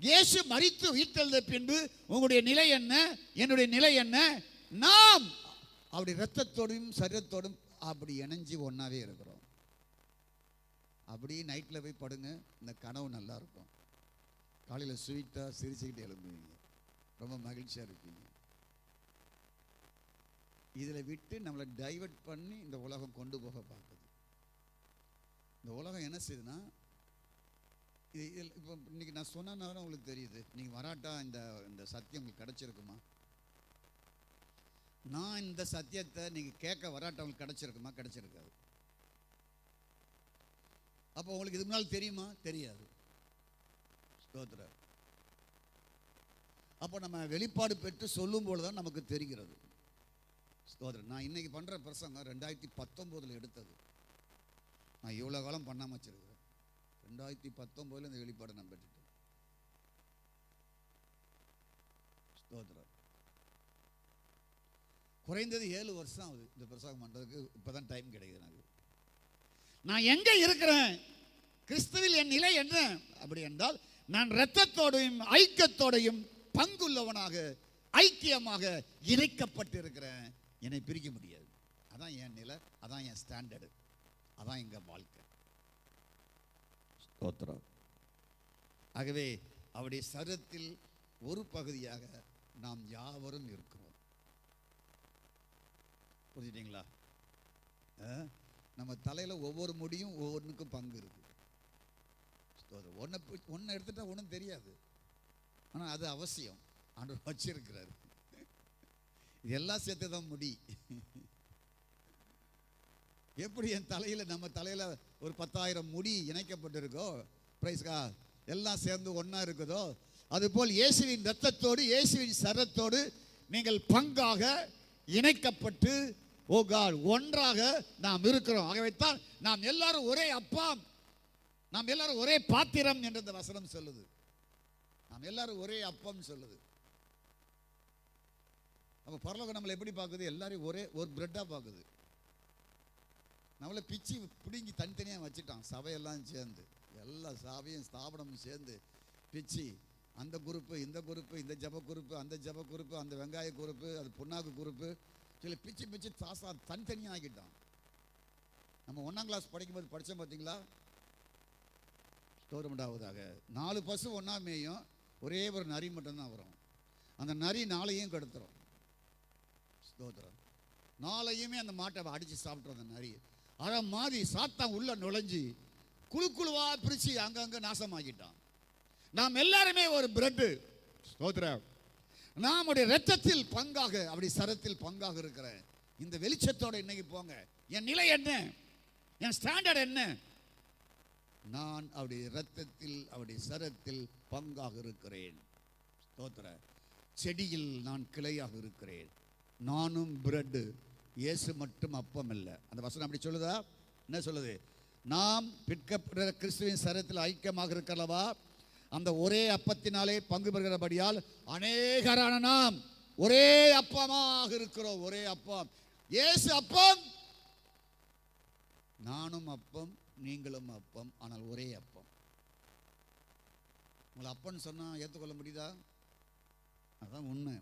இயேசு மரித்து உயிர்த்தெழுந்த பின்பு உங்களுடைய நிலை என்ன, என்னுடைய நிலை என்ன? நாம் அப்படி ரத்தத்தோடும் சரீரத்தோடும் அப்படி இணைஞ்சு ஒன்றாவே இருக்கிறோம். அப்படி நைட்டில் போய் படுங்க, இந்த கனவு நல்லா இருக்கும். காலையில் ஸ்வீட்டாக சிரிச்சுக்கிட்டு எழும்புவீங்க, ரொம்ப மகிழ்ச்சியாக இருப்பீங்க. இதில் விட்டு நம்மளை டைவர்ட் பண்ணி இந்த உலகம் கொண்டு போக பார்க்குது. இந்த உலகம் என்ன செய்யுதுன்னா, இது இப்போ இன்னைக்கு நான் சொன்னனால உங்களுக்கு தெரியுது. நீங்கள் வராட்டா இந்த சத்தியம் உங்களுக்கு கிடைச்சிருக்குமா? நான் இந்த சத்தியத்தை நீங்கள் கேட்க வராட்டா உங்களுக்கு கிடைச்சிருக்குமா? கிடைச்சிருக்காது. அப்போ உங்களுக்கு இதுக்கு முன்னால் தெரியுமா? தெரியாது. ஸ்தோத்திரம். அப்போ நம்ம வெளிப்பாடு பெற்று சொல்லும் போது தான் நமக்கு தெரிகிறது. ஸ்தோத்திரம். நான் இன்னைக்கு பண்ணுற பிரசங்கம் 2019 எடுத்தது. நான் இவ்வளோ காலம் பண்ணாமல் வச்சிருக்கிறேன். 2019 இந்த வெளிப்பாடை நான் பெற்றுட்டேன். ஸ்தோத்திரம். குறைந்தது 7 வருஷம் ஆகுது இந்த பிரசங்கம் பண்ணுறதுக்கு. இப்போதான் டைம் கிடைக்குது எனக்கு. நான் எங்க இருக்கிறேன், கிறிஸ்துவில் என் நிலை என்ன அப்படி என்றால், நான் இரத்தத்தோடையும் ஐக்கியத்தோடையும் பங்குள்ளவனாக ஐக்கியமாக இணைக்கப்பட்டு இருக்கிறேன். என்னை பிரிக்க முடியாது. அதான் என் நிலை, அதான் என் ஸ்டாண்டர்டு, அதான் எங்க வாழ்க்கை. ஸ்தோத்திரம். ஆகவே அவருடைய சரீரத்தில் ஒரு பகுதியாக நாம் யாவரும் இருக்கிறோம். புரிஞ்சுட்டீங்களா? நம்ம தலையில் ஒவ்வொரு முடியும் ஒவ்வொன்றுக்கும் பங்கு இருக்கு. ஒன்றை எடுத்துட்டா ஒன்றும் தெரியாது, ஆனால் அது அவசியம். ஆண்டவர் வச்சிருக்கிறார். இதெல்லாம் சேர்த்து தான் முடி. எப்படி என் தலையில், நம்ம தலையில் ஒரு 10,000 முடி இணைக்கப்பட்டிருக்கோ, பிரைஸ்கா, எல்லாம் சேர்ந்து ஒன்றா இருக்குதோ, அதுபோல் இயேசுவின் இரத்தத்தோடு இயேசுவின் சரீரத்தோடு நீங்கள் பங்காக இணைக்கப்பட்டு ஓ காட் ஒன்றாக நாம் இருக்கிறோம். ஆகவே தான் நாம் எல்லாரும் ஒரே அப்பா, நாம் எல்லாரும் ஒரே பாத்திரம் என்று இந்த வசனம் சொல்லுது. நாம் எல்லாரும் ஒரே அப்பம் சொல்லுது. அப்போ பரலோகம் நம்மளை எப்படி பார்க்குது? எல்லாரையும் ஒரே ஒரு பிரெட்டாக பார்க்குது. நம்மளை பிச்சு பிடுங்கி தனித்தனியாக வச்சுட்டான். சபையெல்லாம் சேர்ந்து, எல்லா சபையும் ஸ்தாபனமும் சேர்ந்து பிச்சு, அந்த குரூப்பு இந்த குரூப்பு, இந்த ஜப குரூப்பு அந்த ஜப குரூப்பு, அந்த வெங்காய குரூப்பு, அது புண்ணாக்கு குரூப்பு, சில பிச்சு பிச்சு சாசா தனித்தனியாக ஆக்கிட்டான். நம்ம 1ஆம் கிளாஸ் படிக்கும்போது படித்தோம் பார்த்தீங்களா? ஸ்தோத்திரமுண்டாவதாக. 4 பசு ஒன்றா மேயும், ஒரே ஒரு நரி மட்டும்தான் வரும். அந்த நரி 4ஐயும் கெடுத்துரும். ஸ்தோத்திரம். 4ஐயுமே அந்த மாட்டை அடித்து சாப்பிட்றோம். அந்த நரி அதை மாதிரி சாத்தான் உள்ள நுழைஞ்சி குழுவா பிரித்து அங்கங்கே நாசமாக்கிட்டான். நாம் எல்லாருமே ஒரு பிரெட்டு. ஸ்தோத்திரம். நம்முடைய இரத்தத்தில் பங்காக, அப்படி சரத்தில் பங்காக இருக்கிற இந்த வெளிச்சத்தோட இன்னைக்கு போங்க. என் நிலை என்ன, என் ஸ்டாண்டர்ட் என்ன? நான் அவருடைய இரத்தத்தில் அவருடைய சரத்தில் பங்காக இருக்கிறேன். ஸ்தோத்திரம். செடியில் நான் கிளையாக இருக்கிறேன். நானும் பிரெட், இயேசு மட்டும் அப்பம் இல்லை. அந்த வசனம் அப்படி சொல்லுதா? என்ன சொல்லுது? நாம் பிற்கப்படுற கிறிஸ்துவின் சரீரத்தில் ஐக்கியமாக இருக்கிறவா, அந்த ஒரே அப்பத்தினாலே பங்கு பெறுகிறபடியால் அநேகரான நாம் ஒரே அப்பமாக இருக்கிறோம். ஒரே அப்பம். இயேசு அப்பம், நானும் அப்பம், நீங்களும் அப்பம், ஆனால் ஒரே அப்பம். உங்களை அப்பன்னு சொன்னா ஏற்றுக்கொள்ள முடியுதா? அதான் உண்மை.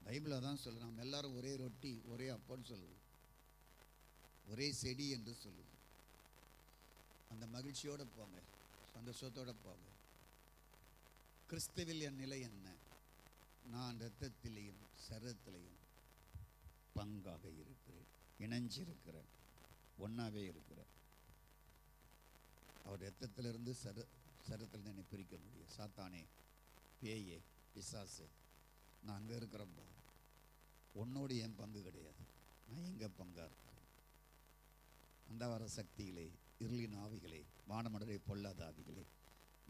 பைபிள் அதான் சொல்லுது. நாம் எல்லாரும் ஒரே ரொட்டி, ஒரே அப்பன்னு சொல்லுது, ஒரே செடி என்று சொல்லுது. அந்த மகிழ்ச்சியோடு போங்க, சந்தோஷத்தோடு போங்க. கிறிஸ்துவில் என் நிலை என்ன? நான் இரத்தத்திலையும் சரீரத்திலையும் பங்காக இருக்கிறேன், இணைஞ்சிருக்கிறேன், ஒன்றாவே இருக்கிறேன். அவர் இரத்தத்திலிருந்து சரீரத்திலிருந்து என்னை பிரிக்க முடியும். சாத்தானே, பேயே, பிசாசு, நான் அங்கே இருக்கிறப்பா, உன்னோடு என் பங்கு கிடையாது. நான் எங்கே பங்காக இருக்கிறேன்? அந்த வர சக்திகளே, இருளின் ஆவிகளே, வானமடலை பொல்லாத ஆவிகளே,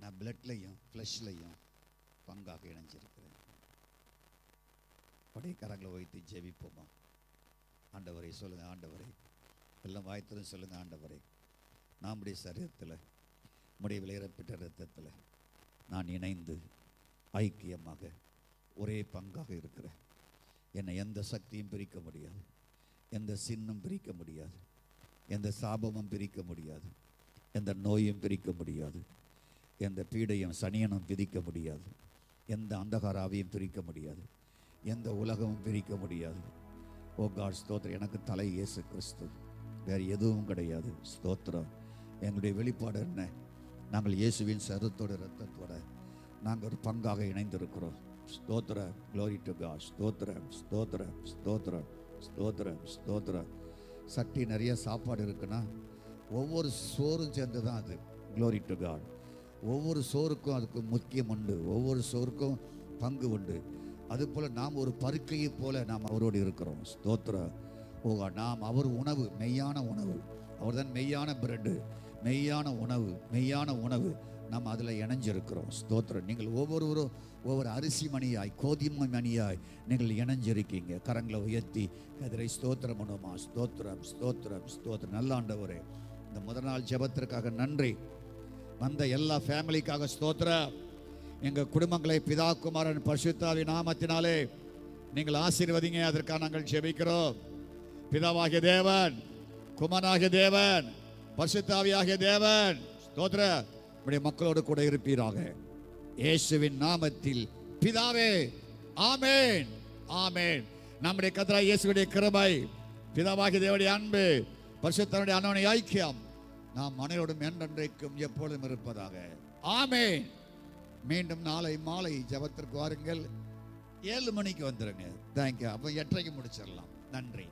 நான் பிளட்லையும் ஃப்ளஷ்லையும் பங்காக இணைஞ்சிருக்கிறேன். படைய கரங்களை வைத்து ஜெபிப்போமா? ஆண்டவரை சொல்லுங்கள். ஆண்டவரை, எல்லாம் வாய்த்ததும் சொல்லுங்கள். ஆண்டவரை, நம்முடைய சரீரத்தில் முடிய விளையாடப்பட்ட இரத்தத்தில் நான் இணைந்து ஐக்கியமாக ஒரே பங்காக இருக்கிறேன். என்னை எந்த சக்தியும் பிரிக்க முடியாது, எந்த சின்னும் பிரிக்க முடியாது, எந்த சாபமும் பிரிக்க முடியாது, எந்த நோயும் பிரிக்க முடியாது. எந்த பீடையும் சனியனும் பிரிக்க முடியாது, எந்த அந்தகாராவையும் பிரிக்க முடியாது, எந்த உலகமும் பிரிக்க முடியாது. ஓ காட் ஸ்தோத்திரம். எனக்கு தலை இயேசு கிறிஸ்து, வேறு எதுவும் கிடையாது. ஸ்தோத்திரம். எங்களுடைய வெளிப்பாடு என்ன? நாங்கள் இயேசுவின் சரத்தோட இரத்தத்தோட நாங்கள் ஒரு பங்காக இணைந்திருக்கிறோம். ஸ்தோத்திரம். Glory to God. ஸ்தோத்திரம், ஸ்தோத்திரம், ஸ்தோத்திரம், ஸ்தோத்திரம், ஸ்தோத்திரம். சட்டி நிறைய சாப்பாடு இருக்குன்னா ஒவ்வொரு சோறும் சேர்ந்து தான் அது. Glory to God. ஒவ்வொரு சோறுக்கும் அதுக்கு முக்கியம் உண்டு, ஒவ்வொரு சோறுக்கும் பங்கு உண்டு. அதுபோல் நாம் ஒரு பருக்கையை போல நாம் அவரோடு இருக்கிறோம். ஸ்தோத்திரம். ஓகா, நாம் அவர் உணவு, மெய்யான உணவு. அவர் தான் மெய்யான பிரெட்டு, மெய்யான உணவு, மெய்யான உணவு. நாம் அதில் இணைஞ்சிருக்கிறோம். ஸ்தோத்திரம். நீங்கள் ஒவ்வொருவரும் ஒவ்வொரு அரிசி மணியாய், கோதுமை மணியாய் நீங்கள் இணைஞ்சிருக்கீங்க. கரங்களை உயர்த்தி கதிரை ஸ்தோத்திரம் பண்ணுமா. ஸ்தோத்திரம், ஸ்தோத்திரம், ஸ்தோத்திரம். நல்ல ஆண்டவரே, இந்த முதல் நாள் ஜெபத்திற்காக நன்றி. வந்த எல்லா ஃபேமிலிக்காக ஸ்தோத்திரம். எங்கள் குடும்பங்களை பிதா குமாரன் பரிசுத்தாவின் நாமத்தினாலே நீங்கள் ஆசீர்வதிங்க. அதற்காக நாங்கள் ஜெபிக்கிறோம். பிதாவாகிய தேவன், குமாரனாகிய தேவன், பரிசுத்தாவியாகிய தேவன் ஸ்தோத்திரம் நம்முடைய மக்களோடு கூட இருப்பீராக. இயேசுவின் நாமத்தில் பிதாவே, ஆமென், ஆமென். நம்முடைய கர்த்தராகிய இயேசுவுடைய கிருபை, பிதாவாகிய தேவனுடைய அன்பு, பரிசுத்தனுடைய அன்பின் ஐக்கியம் நாம் அனைவரோடும் என்றென்றைக்கும் எப்பொழுதும் இருப்பதாக. ஆமென். மீண்டும் நாளை மாலை ஜெபத்திற்கு வாருங்கள். 7 மணிக்கு வந்துருங்க. தேங்க்யூ. அப்போ 8:30 முடிச்சிடலாம். நன்றி.